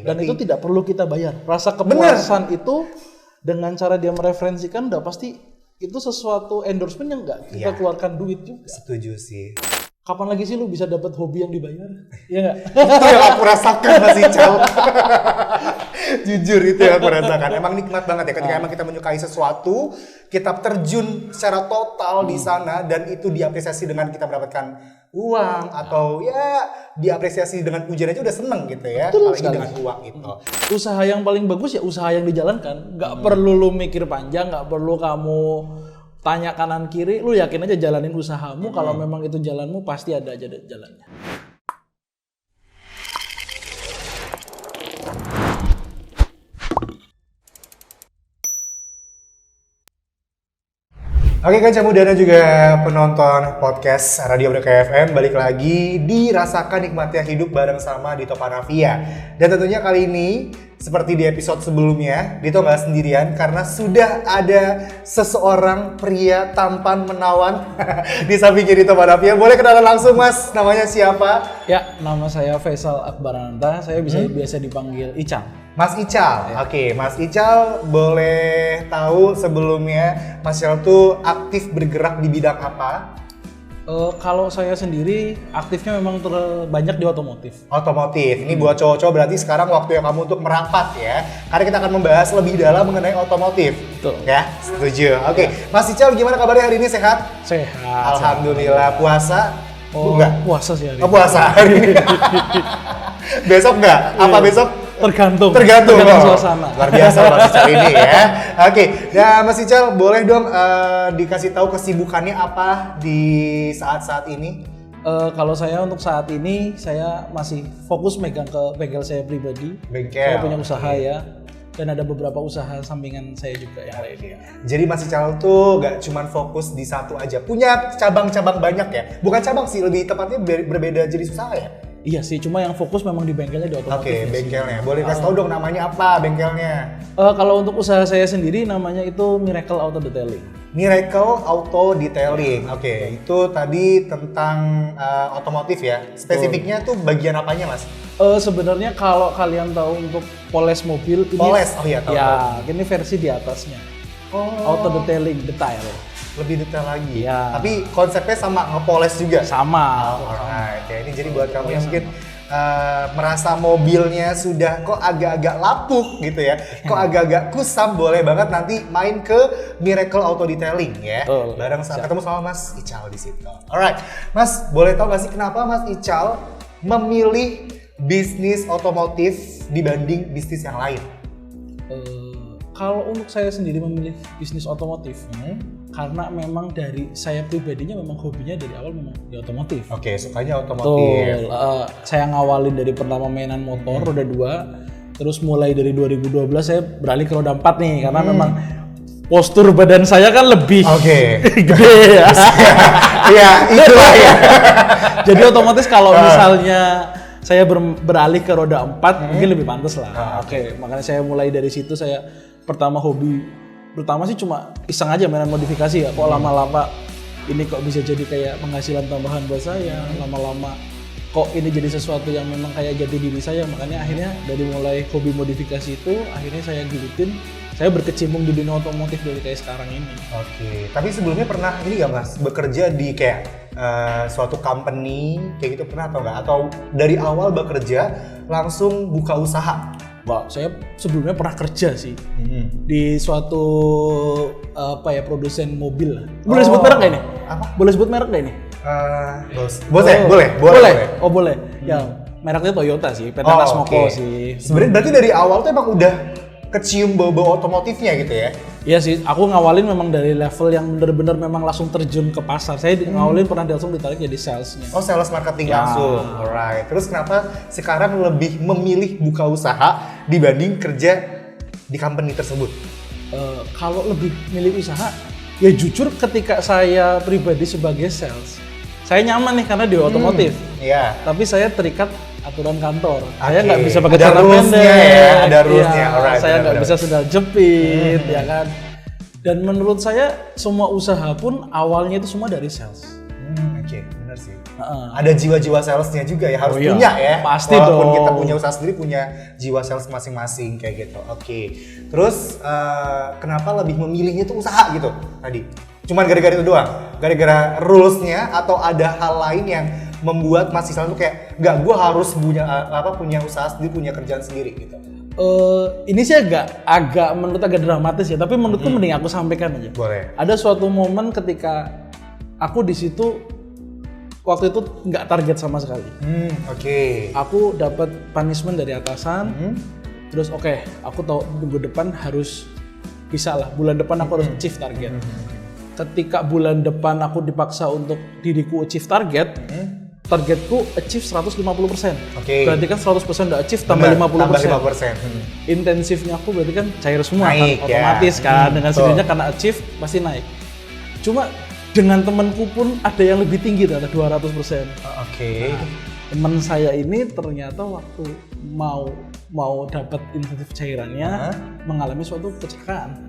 Dan Berarti, itu tidak perlu kita bayar. Rasa kepuasan itu dengan cara dia mereferensikan udah pasti itu sesuatu endorsement yang nggak kita keluarkan duit juga. Setuju sih. Kapan lagi sih lu bisa dapat hobi yang dibayar? Iya nggak? Itu yang aku rasakan Mas Ical. Jujur itu yang aku rasakan. Emang nikmat banget ya ketika emang kita menyukai sesuatu, kita terjun secara total di sana dan itu diapresiasi dengan kita mendapatkan uang atau ya diapresiasi dengan pujian aja udah seneng gitu ya. Apalagi dengan uang itu. Usaha yang paling bagus ya usaha yang dijalankan. Nggak perlu lu mikir panjang, nggak perlu kamu tanya kanan kiri, lu yakin aja jalanin usahamu. Kalau memang itu jalanmu pasti ada aja jalannya. Oke Kaca Muda dan juga penonton podcast Radio Merdeka FM, balik lagi di Rasakan Nikmatnya Hidup bareng sama Dito Panavia. Dan tentunya kali ini seperti di episode sebelumnya, Dito nggak sendirian karena sudah ada seseorang pria tampan menawan di sampingnya Dito Panavia. Boleh kenalan langsung Mas, namanya siapa? Ya, nama saya Faisal Akbarananta, saya biasa dipanggil Ical. Mas Ical, Oke, Mas Ical boleh tahu sebelumnya Mas Ical tuh aktif bergerak di bidang apa? Kalau saya sendiri aktifnya memang terbanyak di otomotif. Otomotif. Ini buat cowok-cowok berarti sekarang waktu yang kamu untuk merapat ya. Karena kita akan membahas lebih dalam mengenai otomotif. Betul. Ya, setuju. Oke, Mas Ical gimana kabarnya hari ini, sehat? Sehat. Alhamdulillah. Puasa? Enggak. Puasa sih hari ini. Oh, puasa hari ini. Besok enggak? Apa besok? Tergantung suasana. Luar biasa Mas Ical ini ya. Oke, ya Mas Ical boleh dong dikasih tahu kesibukannya apa di saat-saat ini? Kalau saya untuk saat ini saya masih fokus megang ke bengkel saya pribadi. Bengkel. Saya punya usaha ya. Dan ada beberapa usaha sampingan saya juga yang lainnya. Jadi Mas Ical tuh gak cuman fokus di satu aja, punya cabang-cabang banyak ya? Bukan cabang sih, lebih tepatnya berbeda jenis usaha ya? Iya sih, cuma yang fokus memang di bengkelnya di otomotif. Oke, bengkelnya. Boleh kasih tahu dong namanya apa bengkelnya? Kalau untuk usaha saya sendiri namanya itu Miracle Auto Detailing. Miracle Auto Detailing. Oke, itu tadi tentang otomotif ya. Spesifiknya tuh bagian apanya Mas? Sebenarnya kalau kalian tahu untuk poles mobil ini Poles? Oh iya tahu. Ya, ini versi di atasnya. Auto Detailing, detail. Lebih detail lagi. Ya. Tapi konsepnya sama ngepoles juga. Sama. Alright, ya ini jadi buat kamu yang mungkin merasa mobilnya sudah kok agak-agak lapuk gitu ya, kok agak-agak kusam, boleh banget nanti main ke Miracle Auto Detailing ya, bareng ketemu sama Mas Ical di situ. Alright, Mas boleh tahu nggak sih kenapa Mas Ical memilih bisnis otomotif dibanding bisnis yang lain? Kalau untuk saya sendiri memilih bisnis otomotif, karena memang dari saya pribadinya memang hobinya dari awal memang di otomotif. Oke, sukanya otomotif. Betul. Saya ngawalin dari pertama mainan motor roda 2, terus mulai dari 2012 saya beralih ke roda 4 nih, karena memang postur badan saya kan lebih gede ya. Iya, itulah ya. Jadi otomatis kalau misalnya saya beralih ke roda 4 mungkin lebih pantas lah. Oke, makanya saya mulai dari situ. Saya pertama hobi pertama sih cuma iseng aja mainan modifikasi ya. Kok lama-lama ini kok bisa jadi kayak penghasilan tambahan buat saya. Lama-lama kok ini jadi sesuatu yang memang kayak jati diri saya. Makanya akhirnya dari mulai hobi modifikasi itu akhirnya saya gelutin. Saya berkecimpung di dunia otomotif dari kayak sekarang ini. Oke, tapi sebelumnya pernah ini nggak Mas bekerja di kayak suatu company kayak gitu, pernah atau nggak? Atau dari awal bekerja langsung buka usaha? Wah, saya sebelumnya pernah kerja sih di suatu produsen mobil lah. Boleh sebut merek nggak ini? Apa? Boleh sebut merek nggak ini? Boleh. Oh boleh. Ya mereknya Toyota sih, PT Nasmoko sih. Sebenarnya berarti dari awal tuh emang udah kecium bau-bau otomotifnya gitu ya? Iya sih, aku ngawalin memang dari level yang bener-bener memang langsung terjun ke pasar. Saya ngawalin pernah langsung ditarik jadi salesnya. Oh, sales marketing langsung. Alright. Terus kenapa sekarang lebih memilih buka usaha dibanding kerja di company tersebut? Kalau lebih milih usaha, ya jujur ketika saya pribadi sebagai sales, saya nyaman nih karena di otomotif. Iya. Tapi saya terikat aturan kantor. Saya nggak bisa pakai celana pendek. Ya, ada rules-nya. Alright, saya nggak bisa sendal jepit, ya kan. Dan menurut saya semua usaha pun awalnya itu semua dari sales. Oke, benar sih. Ada jiwa-jiwa salesnya juga ya, harus punya ya. Pasti walaupun dong. kita punya usaha sendiri, punya jiwa sales masing-masing kayak gitu. Oke. Terus kenapa lebih memilihnya tuh usaha gitu tadi? Cuman gara-gara itu doang? Gara-gara rules-nya atau ada hal lain yang membuat Mas Ical tuh kayak nggak, gue harus punya usaha sendiri, punya kerjaan sendiri gitu? Ini sih agak menurut agak dramatis ya, tapi menurutku mending aku sampaikan aja. Boleh. Ada suatu momen ketika aku di situ waktu itu nggak target sama sekali. Oke. Aku dapat punishment dari atasan. Terus aku tahu minggu depan harus bisa lah. Bulan depan aku harus achieve target. Ketika bulan depan aku dipaksa untuk diriku achieve target, targetku achieve 150%. Berarti kan 100% udah achieve tambah 50%. Intensifnya aku berarti kan cair semua naik, kan, otomatis kan dengan sendirinya karena achieve pasti naik. Cuma dengan temanku pun ada yang lebih tinggi, ada 200%. Teman saya ini ternyata waktu mau dapat insentif cairannya mengalami suatu kecelakaan.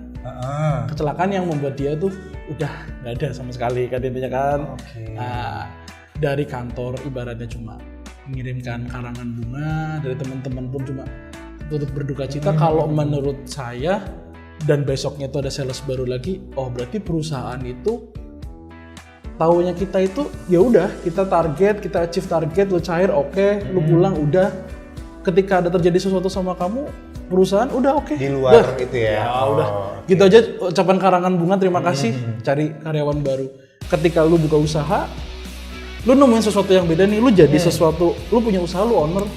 Kecelakaan yang membuat dia tuh udah nggak ada sama sekali kan intinya kan. Nah, dari kantor ibaratnya cuma mengirimkan karangan bunga, dari teman-teman pun cuma turut berduka cita. Kalau menurut saya, dan besoknya itu ada sales baru lagi, berarti perusahaan itu taunya kita itu ya udah kita target, kita achieve target, lu cair lu pulang udah. Ketika ada terjadi sesuatu sama kamu, perusahaan udah di luar itu ya. Udah. Gitu aja ucapan karangan bunga terima kasih, cari karyawan baru. Ketika lu buka usaha, lu nemuin sesuatu yang beda nih, lu jadi sesuatu, lu punya usaha, lu owner,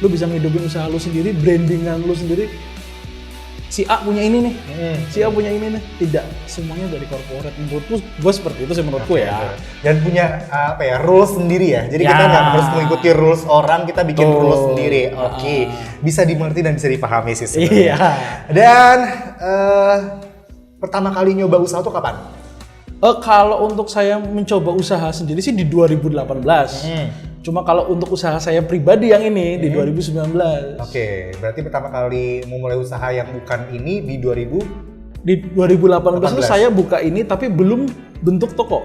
lu bisa ngidupin usaha lu sendiri, brandingan lu sendiri. Si A punya ini nih, si A punya ini nih, tidak semuanya dari corporate. Menurutku, gue seperti itu sih menurutku ya. Dan punya rules sendiri ya. Jadi kita nggak harus mengikuti rules orang, kita bikin rules sendiri. Bisa dimengerti dan bisa dipahami sih sebenarnya. Dan pertama kali nyoba usaha tuh kapan? Kalau untuk saya mencoba usaha sendiri sih di 2018. Cuma kalau untuk usaha saya pribadi yang ini di 2019. Berarti pertama kali memulai usaha yang bukan ini di 2018 itu saya buka ini tapi belum bentuk toko.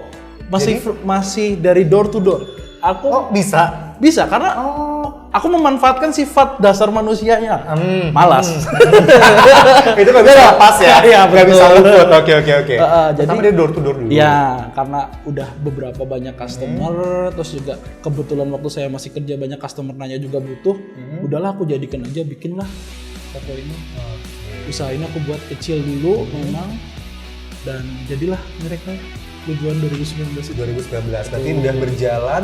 Masih dari door to door. Aku bisa karena aku memanfaatkan sifat dasar manusianya. Malas. Itu nggak bisa lepas ya? Iya, nggak bisa luput. Oke. Jadi dia door to door dulu. Ya, karena udah beberapa banyak customer, terus juga kebetulan waktu saya masih kerja banyak customer nanya juga butuh. Udahlah aku jadikan aja, bikinlah toko ini. Usaha ini aku buat kecil dulu memang, dan jadilah mereka tujuan 2019. Berarti udah berjalan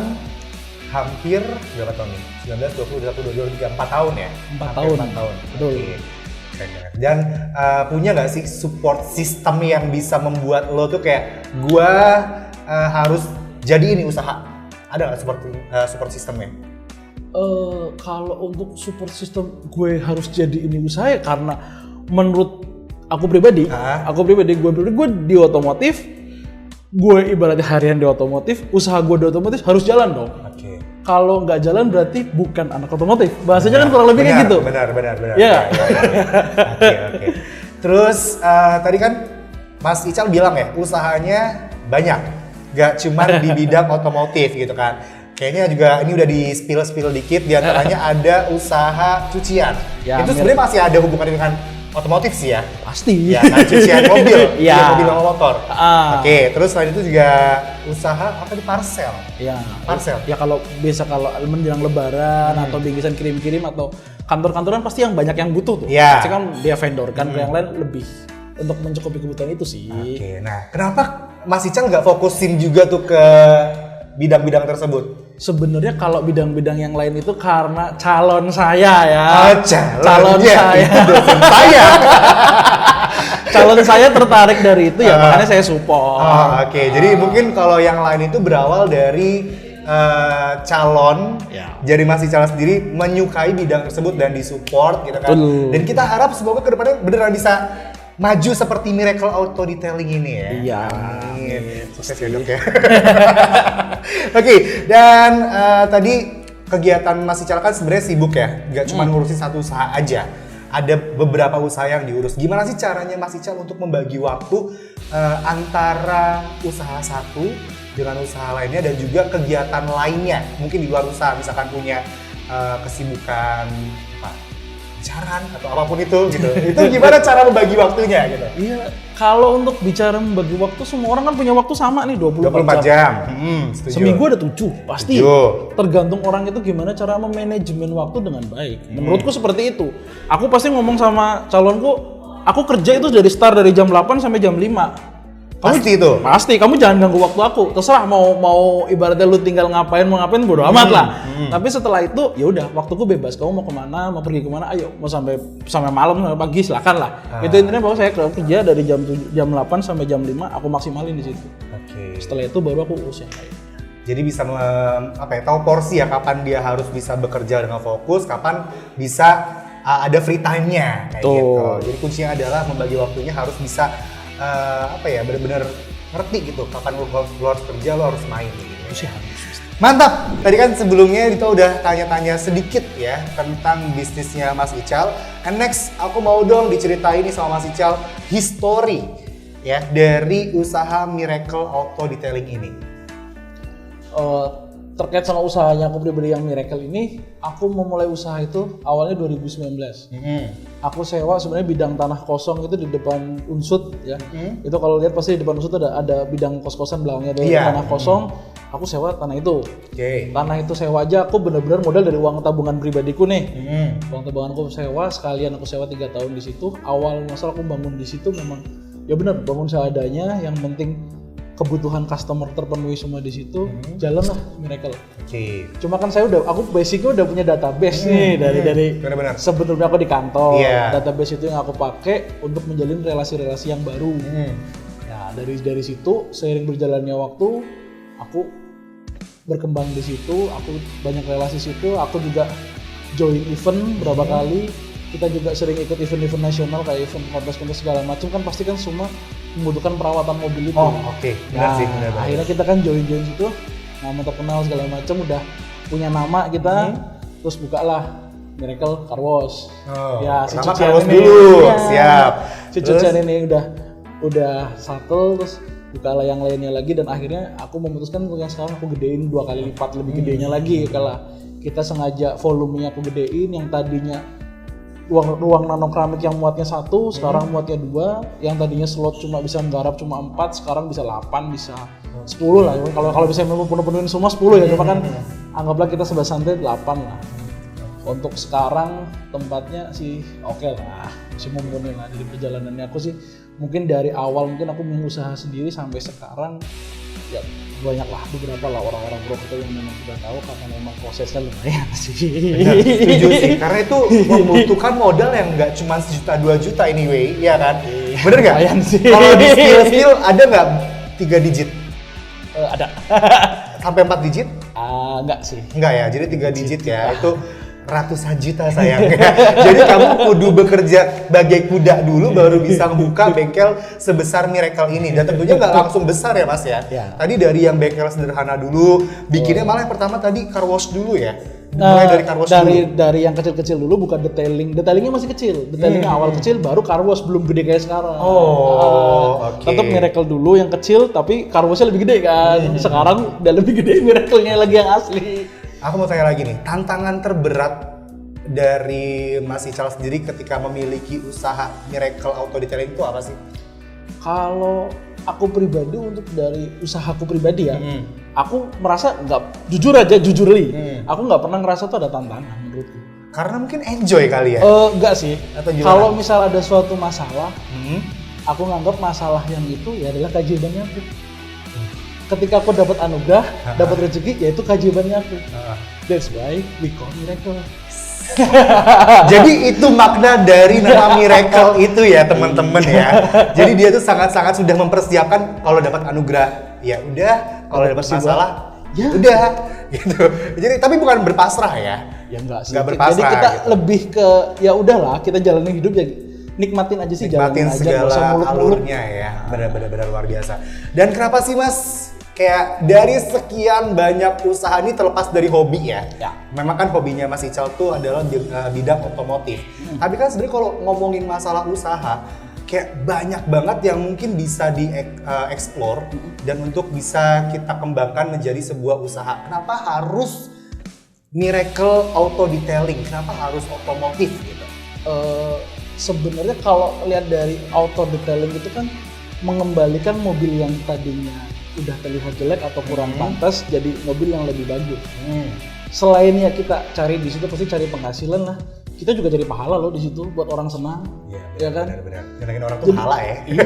hampir berapa tahun nih? 19, 20, 21, 22, 23, 4 tahun ya? 4 tahun. Betul. Dan punya nggak sih support system yang bisa membuat lo tuh kayak gua harus jadi ini usaha? Ada nggak support systemnya? Kalau untuk support system gue harus jadi ini usaha ya karena menurut aku pribadi, gue di otomotif, gue ibaratnya harian di otomotif, usaha gue di otomotif harus jalan dong. Kalau nggak jalan berarti bukan anak otomotif. Bahasanya kan kurang lebih kayak gitu. Benar. Ya. Oke. Terus tadi kan Mas Ical bilang ya usahanya banyak, nggak cuma di bidang otomotif gitu kan. Kayaknya juga ini udah di spill dikit. Di antaranya ada usaha cucian. Ya, itu sebenarnya masih ada hubungannya dengan otomotif sih ya? Pasti. Ya, kan cucian mobil, mobil sama motor. Oke, terus selain itu juga usaha apa di parcel? Ya, parcel. Ya kalau menjelang lebaran atau bingkisan kirim-kirim atau kantor-kantoran pasti yang banyak yang butuh tuh. Pasti kan dia vendor kan, yang lain lebih untuk mencukupi kebutuhan itu sih. Nah kenapa Mas Ical nggak fokusin juga tuh ke bidang-bidang tersebut? Sebenarnya kalau bidang-bidang yang lain itu karena calon saya ya. Calon saya. Calon saya tertarik dari itu ya, makanya saya support. Jadi mungkin kalau yang lain itu berawal dari calon, jadi Mas Ical sendiri menyukai bidang tersebut dan disupport gitu kan. Dan kita harap semoga kedepannya beneran bisa maju seperti Miracle Auto Detailing ini ya. Iya. Amin. Sukses ya dok ya. Dan tadi kegiatan Mas Ical kan sebenarnya sibuk ya, nggak cuma ngurusin satu usaha aja. Ada beberapa usaha yang diurus. Gimana sih caranya Mas Ical untuk membagi waktu antara usaha satu dengan usaha lainnya dan juga kegiatan lainnya mungkin di luar usaha, misalkan punya kesibukan apa, pacaran atau apapun itu gitu. Itu gimana cara membagi waktunya gitu? Iya, kalau untuk bicara membagi waktu, semua orang kan punya waktu sama nih, 24 jam. Setuju. Seminggu ada 7, pasti. Setuju. Tergantung orang itu gimana cara memanajemen waktu dengan baik. Menurutku seperti itu. Aku pasti ngomong sama calonku, aku kerja itu dari start dari jam 8 sampai jam 5. Pasti itu. Pasti, kamu jangan ganggu waktu aku. Terserah mau ibaratnya lu tinggal ngapain bodo amat lah. Tapi setelah itu ya udah, waktuku bebas. Kamu mau kemana, mau pergi kemana, ayo. Mau sampai malam, sampai pagi, silakan lah. Itu intinya bahwa saya kerja dari jam 8 sampai jam 5, aku maksimalin di situ. Oke. Setelah itu baru aku urus yang lain. Jadi bisa tahu porsi ya, kapan dia harus bisa bekerja dengan fokus, kapan bisa ada free time-nya kayak gitu. Jadi kuncinya adalah membagi waktunya harus bisa benar-benar ngerti gitu kapan lu harus kerja, lu harus main gitu. Mantap. Tadi kan sebelumnya Dito udah tanya-tanya sedikit ya tentang bisnisnya Mas Ical. And next aku mau dong diceritain nih sama Mas Ical history ya dari usaha Miracle Auto Detailing ini. Terkait sama usahanya aku pribadi yang Miracle ini, aku memulai usaha itu awalnya 2019. Aku sewa sebenarnya bidang tanah kosong itu di depan Unsut ya. Itu kalau lihat pasti di depan Unsut ada bidang kos-kosan belakangnya dari tanah kosong. Aku sewa tanah itu. Tanah itu sewa aja aku benar-benar modal dari uang tabungan pribadiku nih. Uang tabunganku sewa, sekalian aku sewa 3 tahun di situ. Awal masalah aku bangun di situ memang ya benar bangun seadanya, yang penting kebutuhan customer terpenuhi semua di situ, jalan lah Miracle. Cuma kan aku basicnya udah punya database nih dari sebelumnya aku di kantor. Database itu yang aku pakai untuk menjalin relasi-relasi yang baru. Nah dari situ seiring berjalannya waktu, aku berkembang di situ, aku banyak relasi situ, aku juga join event berapa kali. Kita juga sering ikut event-event nasional kayak event kontes-kontes segala macam, kan pasti kan semua membutuhkan perawatan mobil itu. Benar sih. Akhirnya kita kan join situ, nama terkenal segala macam, udah punya nama kita, terus bukalah Miracle Car Wash. Si Cucian ini dulu, siap. Si Cucian ini udah satu, terus bukalah yang lainnya lagi, dan akhirnya aku memutuskan untuk yang sekarang aku gedein 2 kali lipat lebih gedenya lagi. Kalau kita sengaja volumenya aku gedein, yang tadinya ruang nano keramik yang muatnya 1, sekarang muatnya 2, yang tadinya slot cuma bisa menggarap cuma 4, sekarang bisa 8, bisa 10 lah. Kalau bisa penuhin semua 10 ya, cuma kan anggaplah kita sebelah santai 8 lah. Untuk sekarang tempatnya sih oke lah, masih mumpuni lah. Dari perjalanannya aku sih mungkin dari awal mungkin aku mengusaha sendiri sampai sekarang ya banyak lah, beberapa lah orang-orang broker yang memang sudah tahu karena memang prosesnya lumayan sih. Setuju sih, karena itu membutuhkan modal yang nggak cuma 1 juta 2 juta anyway, ya kan? Bener nggak? Kalau di skill ada nggak 3 digit? Ada. Sampai 4 digit? Enggak sih. Enggak ya, jadi 3 digit ya. Itu ratusan juta sayang. Jadi kamu kudu bekerja bagai kuda dulu baru bisa membuka bengkel sebesar Miracle ini. Dan tentunya nggak langsung besar ya Mas ya. Tadi dari yang bengkel sederhana dulu, bikinnya malah yang pertama tadi car wash dulu ya. Mulai dari car wash dulu. Dari yang kecil-kecil dulu, bukan detailing. Detailingnya masih kecil. Detailingnya awal kecil, baru car wash, belum gede kayak sekarang. Tetap Miracle dulu yang kecil, tapi car washnya lebih gede kan. Sekarang udah lebih gede Miracle-nya lagi yang asli. Aku mau tanya lagi nih, tantangan terberat dari Mas Ical sendiri ketika memiliki usaha Miracle Auto Detailing itu apa sih? Kalau aku pribadi, untuk dari usahaku pribadi ya, aku merasa jujur li, aku nggak pernah ngerasa tuh ada tantangan menurutku. Karena mungkin enjoy kali ya? Enggak sih. Kalau misal ada suatu masalah, aku nganggap masalah yang itu ya adalah keajaibannya aku. Ketika aku dapat anugerah, dapat rezeki, yaitu keajaibannya aku. That's why we call Miracle. Jadi itu makna dari nama Miracle itu ya teman-teman ya. Jadi dia tuh sangat-sangat sudah mempersiapkan kalau dapat anugerah, ya udah. Kalau dapat masalah, ya udah. Gitu. Jadi tapi bukan berpasrah ya. Ya enggak sih. Enggak berpasrah. Jadi kita gitu. lebih ke ya udahlah, kita jalanin hidup ya. Nikmatin aja sih, nikmatin jalanin segala aja, alurnya ya. Benar-benar luar biasa. Dan kenapa sih Mas? Kayak dari sekian banyak usaha ini terlepas dari hobi ya. Memang kan hobinya Mas Ical tuh adalah bidang otomotif. Tapi kan sebenarnya kalau ngomongin masalah usaha, kayak banyak banget yang mungkin bisa di-explore dan untuk bisa kita kembangkan menjadi sebuah usaha. Kenapa harus Miracle Auto Detailing? Kenapa harus otomotif gitu? Sebenarnya kalau lihat dari auto detailing itu kan mengembalikan mobil yang tadinya udah terlihat jelek atau kurang pantas jadi mobil yang lebih bagus. Selain ya kita cari di situ pasti cari penghasilan lah. Kita juga cari pahala loh di situ buat orang senang. Iya kan? Benar-benar. Nyenengin orang tuh pahala ya. Iya.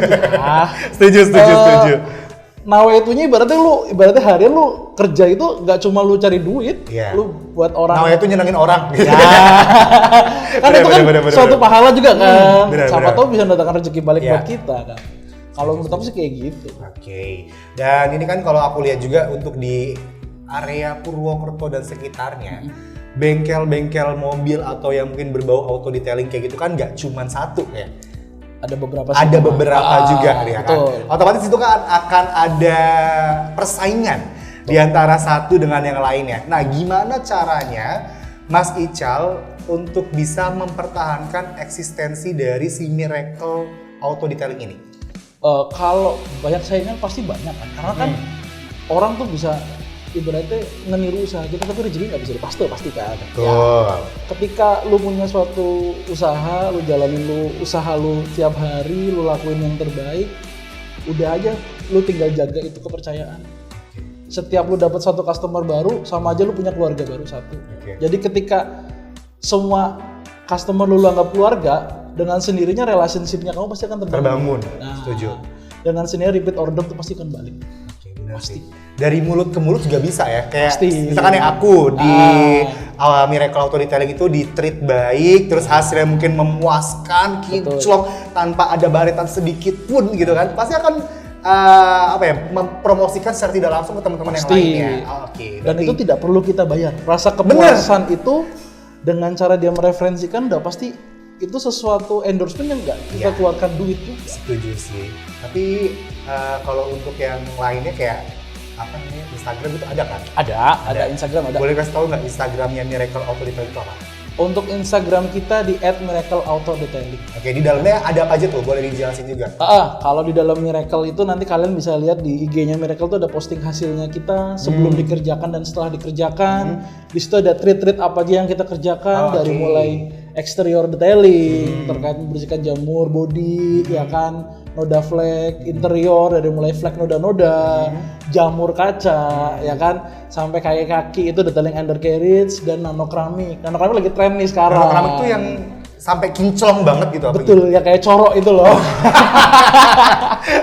Setuju. Nawaitunya ibaratnya harian lu kerja itu nggak cuma lu cari duit, lu buat orang. Nawaitu nyenengin orang. Ya. Kan itu kan suatu pahala juga kan. Siapa tahu bisa mendatangkan rezeki balik buat kita kan. Kalau menurut aku sih kayak gitu. Oke. Dan ini kan kalau aku lihat juga untuk di area Purwokerto dan sekitarnya, bengkel-bengkel mobil atau yang mungkin berbau auto detailing kayak gitu kan nggak cuma satu ya. Ada beberapa juga ya kan. Otomatis itu kan akan ada persaingan di antara satu dengan yang lainnya. Nah, gimana caranya Mas Ical untuk bisa mempertahankan eksistensi dari si Miracle Auto Detailing ini? Kalau banyak saingan pasti banyak kan. Karena kan orang tuh bisa ibaratnya ngeniru usaha kita tapi rezeki nggak bisa dipastikan pasti kan. Ya, ketika lu punya suatu usaha, lu jalanin usaha lu tiap hari, lu lakuin yang terbaik, udah aja lu tinggal jaga itu kepercayaan. Setiap lu dapat satu customer baru, sama aja lu punya keluarga baru satu. Jadi ketika semua customer lu anggap keluarga, dengan sendirinya relationship-nya kamu pasti akan terbangun. Nah, setuju. Dengan sendirinya repeat order tuh pasti akan balik. Pasti. Dari mulut ke mulut juga bisa ya, kayak pasti. Misalkan yang aku di Miracle Auto Detailing itu di treat baik, terus hasilnya mungkin memuaskan, kinclong tanpa ada baretan sedikit pun gitu kan, pasti akan mempromosikan secara tidak langsung ke teman-teman yang lainnya. Dan itu tidak perlu kita bayar. Rasa kepuasan itu dengan cara dia mereferensikan udah pasti itu sesuatu endorsement yang nggak kita keluarkan duit tuh. Setuju sih. Tapi kalau untuk yang lainnya kayak apa namanya Instagram itu ada kan? Ada Instagram ada. Boleh kasih tahu nggak Instagramnya Miracle Auto Detailing itu apa? Untuk Instagram kita di @miracleautodetailing. Oke, di dalamnya ada apa aja tuh? Boleh dijelasin juga? Kalau di dalam Miracle itu nanti kalian bisa lihat di IG-nya Miracle tuh ada posting hasilnya kita sebelum dikerjakan dan setelah dikerjakan. Di situ ada treat-treat apa aja yang kita kerjakan dari mulai exterior detailing terkait membersihkan jamur, body, ya kan, noda flek, interior dari mulai flek noda-noda, jamur kaca, ya kan, sampai kaki itu detailing undercarriage dan nano keramik. Nano keramik lagi tren nih sekarang. Nano keramik tuh yang sampai kinclong banget gitu. Betul, ya kayak corok itu loh.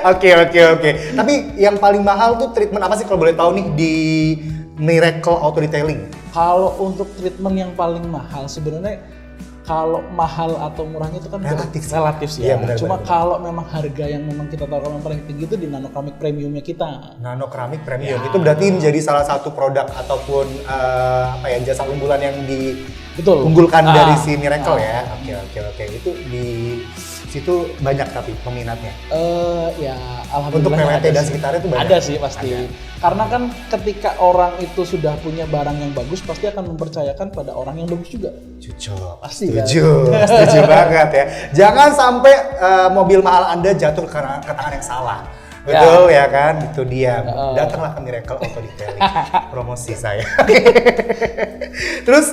Oke. Tapi yang paling mahal tuh treatment apa sih kalau boleh tahu nih di Miracle Auto Detailing? Kalau untuk treatment yang paling mahal sebenarnya kalau mahal atau murahnya itu kan relatif sih ya. Cuma kalau memang harga yang memang kita tahu yang paling tinggi itu di nano keramik premiumnya kita. Nano keramik premium itu berarti menjadi salah satu produk ataupun jasa unggulan yang diunggulkan dari si Miracle ya. Oke. Itu di situ banyak tapi peminatnya. Ya alhamdulillah. Untuk PWT dan sekitarnya itu banyak. Ada sih pasti. Karena kan ketika orang itu sudah punya barang yang bagus pasti akan mempercayakan pada orang yang bagus juga. Pasti. Setuju banget ya. Jangan sampai mobil mahal Anda jatuh ke tangan yang salah. Betul ya kan? Itu dia. Datanglah ke Miracle Auto Detailing. Promosi saya. Terus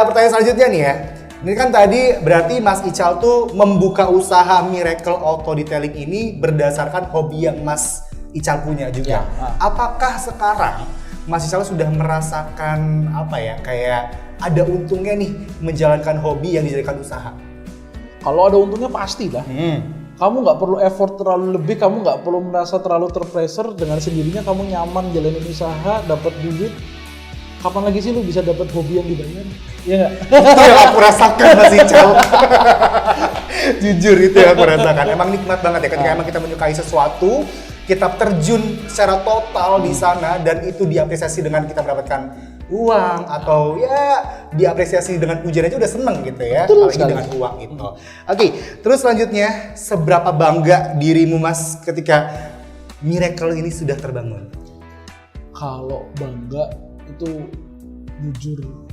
pertanyaan selanjutnya nih ya. Ini kan tadi berarti Mas Ical tuh membuka usaha Miracle Auto Detailing ini berdasarkan hobi yang Mas Ical punya juga. Apakah sekarang Mas Ical sudah merasakan kayak ada untungnya nih menjalankan hobi yang dijadikan usaha? Kalau ada untungnya pasti lah. Kamu nggak perlu effort terlalu lebih, kamu nggak perlu merasa terlalu terpressure, dengan sendirinya kamu nyaman jalanin usaha, dapat duit. Kapan lagi sih lu bisa dapat hobi yang dibayar? Iya nggak? Itu yang aku rasakan Mas Ical. Jujur itu yang aku rasakan. Emang nikmat banget ya ketika emang kita menyukai sesuatu, kita terjun secara total di sana dan itu diapresiasi dengan kita mendapatkan uang atau ya diapresiasi dengan pujian aja udah seneng gitu ya. Apalagi dengan uang gitu. Oke, terus selanjutnya seberapa bangga dirimu Mas ketika Miracle ini sudah terbangun? Kalau bangga itu jujur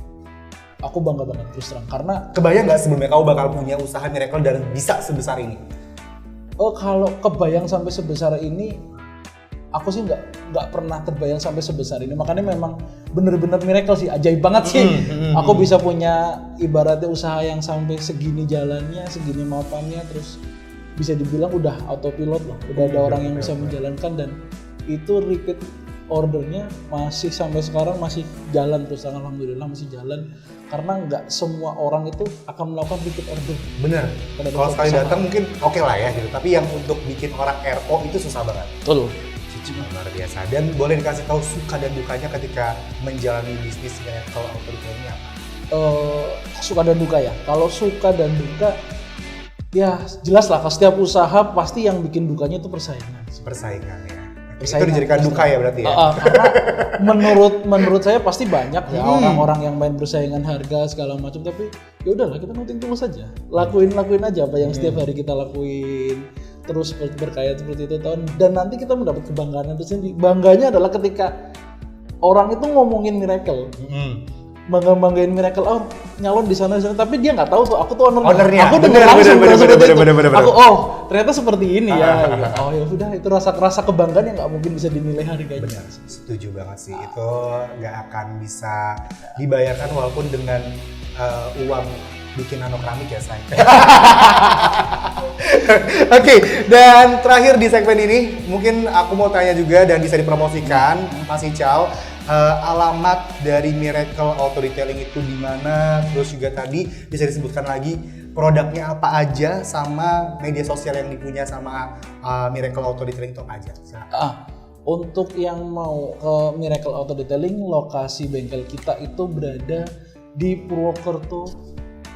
aku bangga banget terus terang karena kebayang nggak sebelumnya kamu bakal punya usaha Miracle dan bisa sebesar ini? Oh, kalau kebayang sampai sebesar ini, aku sih nggak pernah terbayang sampai sebesar ini. Makanya memang bener-bener miracle sih, ajaib banget sih. Aku bisa punya ibaratnya usaha yang sampai segini jalannya, segini mapannya, terus bisa dibilang udah autopilot loh. Udah ada orang yang bisa menjalankan, dan itu repeat ordernya masih sampai sekarang masih jalan terus. Alhamdulillah masih jalan. Karena nggak semua orang itu akan melakukan repeat order. Bener. Kalau sekali datang mungkin oke lah ya gitu. Tapi yang untuk bikin orang RO itu susah banget. Betul. Luar biasa. Dan boleh dikasih tahu suka dan dukanya ketika menjalani bisnis miracle auto detailing apa? Suka dan duka ya. Kalau suka dan duka, ya jelas lah. Setiap usaha pasti yang bikin dukanya itu persaingan. Persaingan ya. Itu dijadikan duka ya berarti ya? Karena menurut saya pasti banyak ya orang-orang yang main persaingan harga segala macam, tapi ya udahlah kita noting tulus saja, lakuin aja apa yang setiap hari kita lakuin, terus berkaya seperti itu dan nanti kita mendapat kebanggaan itu sendiri. Bangganya adalah ketika orang itu ngomongin miracle, banggain miracle, oh nyalon di sana, tapi dia nggak tahu tuh aku tuh ownernya. Aku dengar langsung bener. Aku ternyata seperti ini ya. Oh ya udah, itu rasa kebanggaan yang nggak mungkin bisa dinilai harganya. Benar, setuju banget sih. Itu nggak akan bisa dibayarkan walaupun dengan uang bikin nano keramik ya say. Oke, dan terakhir di segmen ini mungkin aku mau tanya juga dan bisa dipromosikan, Mas Ical. Alamat dari Miracle Auto Detailing itu di mana? Terus juga tadi bisa disebutkan lagi produknya apa aja sama media sosial yang dipunya sama Miracle Auto Detailing itu apa aja? Untuk yang mau ke Miracle Auto Detailing, lokasi bengkel kita itu berada di Purwokerto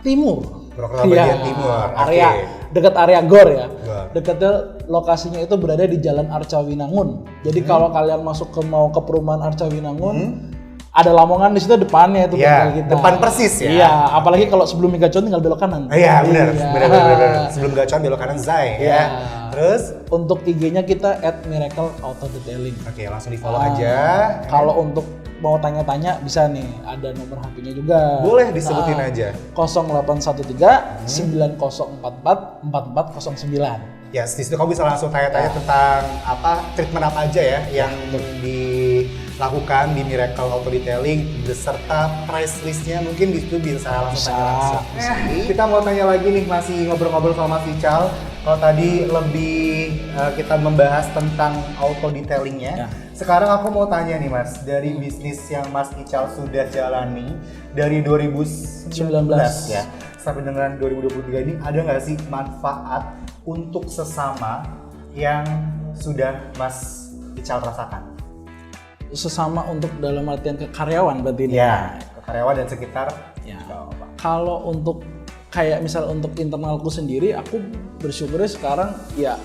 Timur. Purwokerto bagian timur. Area dekat area GOR ya. Dekatnya lokasinya itu berada di Jalan Arcawinangun. Jadi kalau kalian masuk mau ke perumahan Arcawinangun, ada Lamongan di situ depannya itu bengkel kita. Depan persis ya. Iya, apalagi kalau sebelum Megacon tinggal belok kanan. Iya, benar. Sebelum Megacon belok kanan Zai ya. Terus untuk IG-nya kita @Miracle Auto Detailing. Oke, langsung di-follow aja. Kalau untuk mau tanya-tanya bisa nih, ada nomor HP-nya juga. Boleh disebutin aja. 0813 9044 4409. Ya, di situ kamu bisa langsung tanya-tanya tentang treatment apa aja ya yang dilakukan di Miracle Auto Detailing beserta price list-nya, mungkin di situ bisa langsung tanya langsung. Kita mau tanya lagi nih, masih ngobrol-ngobrol sama Mas Ical. Kalau tadi lebih kita membahas tentang auto detailing-nya. Sekarang aku mau tanya nih Mas, dari bisnis yang Mas Ical sudah jalani dari 2019 ya sampai dengan 2023 ini, ada nggak sih manfaat untuk sesama yang sudah Mas Ical rasakan? Sesama untuk dalam artian ke karyawan berarti ini? Ya, ke karyawan dan sekitar. Ya. Kalau untuk kayak misal untuk internalku sendiri, aku bersyukurnya sekarang ya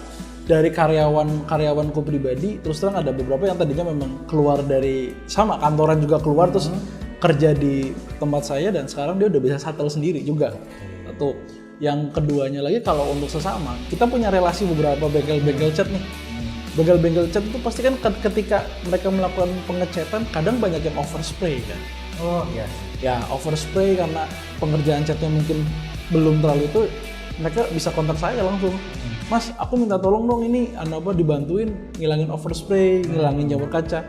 dari karyawanku pribadi, terus terang ada beberapa yang tadinya memang keluar dari sama kantoran juga keluar terus kerja di tempat saya, dan sekarang dia udah bisa settle sendiri juga. Satu. Yang keduanya lagi, kalau untuk sesama, kita punya relasi beberapa bengkel-bengkel cat nih. Bengkel-bengkel cat itu pasti kan ketika mereka melakukan pengecatan kadang banyak yang overspray kan. Oh iya. Ya overspray karena pengerjaan catnya mungkin belum terlalu itu, mereka bisa kontak saya langsung. Mas, aku minta tolong dong ini dibantuin ngilangin overspray, ngilangin jamur kaca.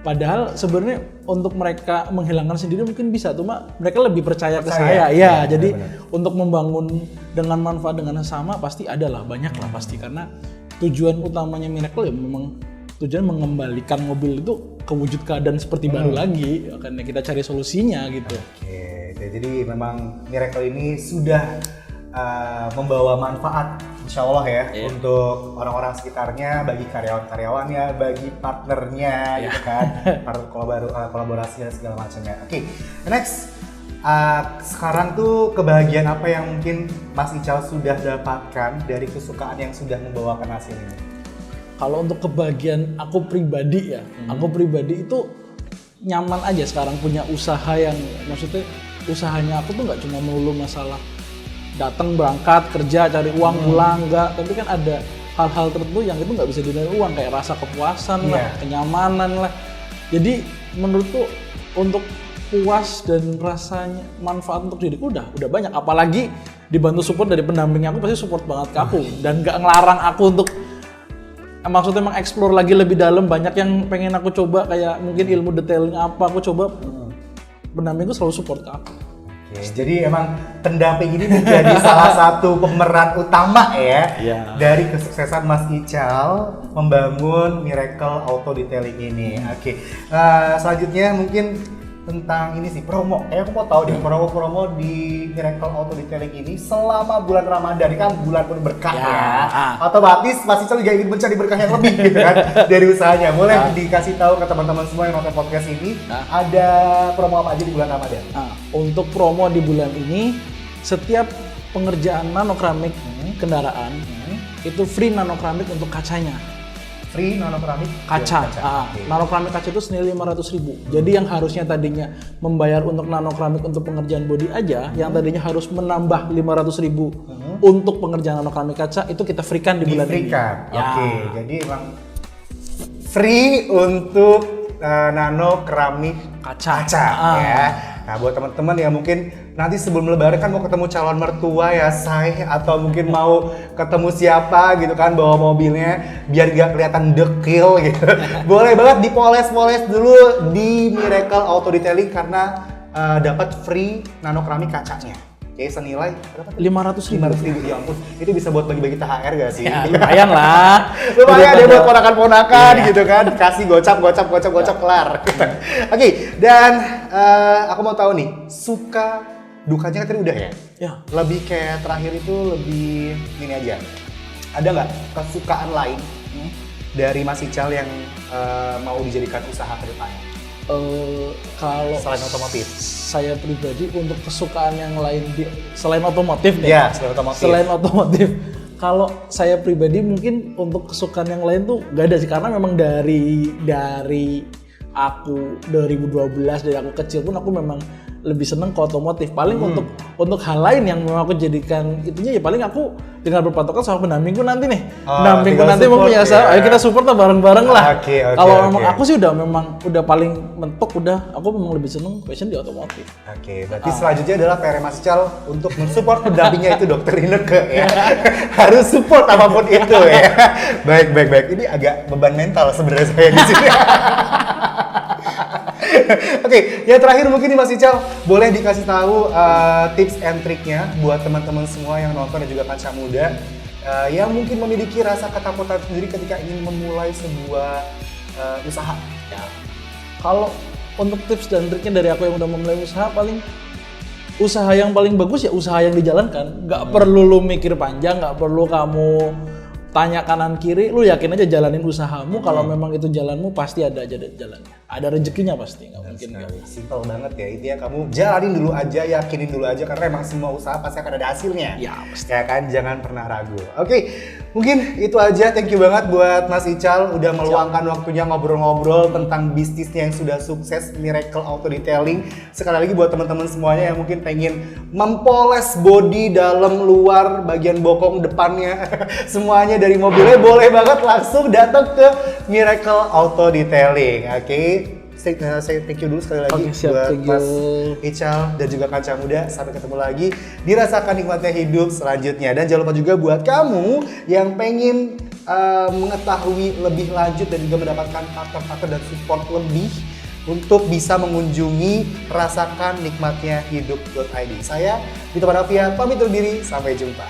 Padahal sebenarnya untuk mereka menghilangkan sendiri mungkin bisa, cuma mereka lebih percaya ke saya. Ya, jadi untuk membangun dengan manfaat dengan sama pasti ada lah, banyak lah pasti, karena tujuan utamanya Miracle ya memang tujuan mengembalikan mobil itu ke wujud keadaan seperti baru lagi, karena kita cari solusinya gitu. Oke, jadi memang Miracle ini sudah membawa manfaat insya Allah ya untuk orang-orang sekitarnya, bagi karyawan-karyawannya, bagi partnernya gitu kan, kolaborasi dan segala macamnya. Oke, next, sekarang tuh kebahagiaan apa yang mungkin Mas Ical sudah dapatkan dari kesukaan yang sudah membawakan hasil ini? Kalau untuk kebahagiaan aku pribadi ya, aku pribadi itu nyaman aja sekarang punya usaha yang maksudnya usahanya aku tuh nggak cuma melulu masalah datang berangkat kerja cari uang pulang, enggak, tapi kan ada hal-hal tertentu yang itu nggak bisa dinilai uang, kayak rasa kepuasan lah, kenyamanan lah. Jadi menurutku untuk puas dan rasanya manfaat untuk diriku udah banyak, apalagi dibantu support dari pendampingnya, aku pasti support banget ke aku dan nggak ngelarang aku untuk maksudnya emang explore lagi lebih dalam. Banyak yang pengen aku coba kayak mungkin ilmu detailing apa aku coba, pendampingku selalu support ke aku. Oke, jadi emang pendamping ini menjadi salah satu pemeran utama ya dari kesuksesan Mas Ical membangun Miracle Auto Detailing ini. Oke, selanjutnya mungkin tentang ini sih promo. Aku mau tahu deh promo-promo di Miracle Auto Detailing ini selama bulan Ramadan. Ini kan bulan penuh berkah ya. Otomatis Mas Ical juga ingin mencari berkah yang lebih gitu kan dari usahanya. Boleh dikasih tahu ke teman-teman semua yang nonton podcast ini ada promo apa aja di bulan Ramadan? Untuk promo di bulan ini, setiap pengerjaan nanokeramik kendaraan itu free nanokeramik untuk kacanya. Free nanokeramik kaca. Nanokeramik kaca itu senilai 500.000. Jadi yang harusnya tadinya membayar untuk nanokeramik untuk pengerjaan bodi aja, yang tadinya harus menambah 500.000 untuk pengerjaan nanokeramik kaca, itu kita free-kan di bulan ini. Oke, jadi emang free untuk nanokeramik kaca ya. Nah, buat teman-teman yang mungkin nanti sebelum lebaran kan mau ketemu calon mertua ya, say, atau mungkin mau ketemu siapa gitu kan bawa mobilnya biar gak kelihatan dekil gitu. Boleh banget dipoles-poles dulu di Miracle Auto Detailing karena dapat free nanokeramik kacanya. Oke, senilai berapa? 500.000. Ya ampun, itu bisa buat bagi-bagi THR gak sih? Ya, lumayan lah. Lumayan deh buat ponakan-ponakan gitu kan, kasih gocap kelar. Oke, dan aku mau tahu nih, suka dukanya kan tadi udah ya? Ya. Lebih kayak terakhir itu lebih ini aja. Ada nggak kesukaan lain dari Mas Ical yang mau dijadikan usaha ke depannya? Kalau selain otomotif, saya pribadi untuk kesukaan yang lain selain otomotif nih. Ya, selain otomotif. Kalau saya pribadi mungkin untuk kesukaan yang lain tuh gak ada sih, karena memang dari aku 2012 dari aku kecil pun aku memang lebih seneng ke otomotif. Paling untuk hal lain yang memang aku jadikan itunya ya paling aku dengan berpatokan sama pendampingku nanti nih. Pendampingku nanti mau punya usaha, ayo kita support bareng-bareng lah. Kalau memang aku sih udah paling mentok, aku memang lebih seneng passion di otomotif. Oke, berarti selanjutnya adalah PR Mas Ical untuk mensupport pendampingnya itu Dokter Ineke ya. Harus support apapun itu ya. Baik. Ini agak beban mental sebenarnya saya di sini. Oke, yang terakhir mungkin nih Mas Ical, boleh dikasih tahu tips and triknya buat teman-teman semua yang nonton dan juga kaca muda yang mungkin memiliki rasa ketakutan sendiri ketika ingin memulai sebuah usaha. Ya. Kalau untuk tips dan triknya dari aku yang udah memulai usaha, usaha yang paling bagus ya usaha yang dijalankan. Nggak perlu lu mikir panjang, nggak perlu kamu tanya kanan kiri, lu yakin aja jalanin usahamu. Kalau memang itu jalanmu pasti ada aja jalannya. Ada rezekinya pasti, nggak mungkin nggak. Simple banget ya, intinya kamu jalanin dulu aja, yakinin dulu aja karena emang semua usaha pasti akan ada hasilnya. Ya, pasti. Ya kan, jangan pernah ragu. Oke, mungkin itu aja. Thank you banget buat Mas Ical udah meluangkan waktunya ngobrol-ngobrol tentang bisnisnya yang sudah sukses, Miracle Auto Detailing. Sekali lagi buat teman-teman semuanya yang mungkin pengen mempoles bodi dalam, luar, bagian bokong, depannya, semuanya dari mobilnya, boleh banget langsung datang ke Miracle Auto Detailing. Oke. Saya thank you dulu sekali lagi buat Mas Ical dan juga kaca muda. Sampai ketemu lagi, dirasakan nikmatnya hidup selanjutnya. Dan jangan lupa juga buat kamu yang pengen mengetahui lebih lanjut dan juga mendapatkan partner-partner dan support lebih untuk bisa mengunjungi rasakan nikmatnya hidup.id. Saya Dito Panavia pamit undur diri, sampai jumpa.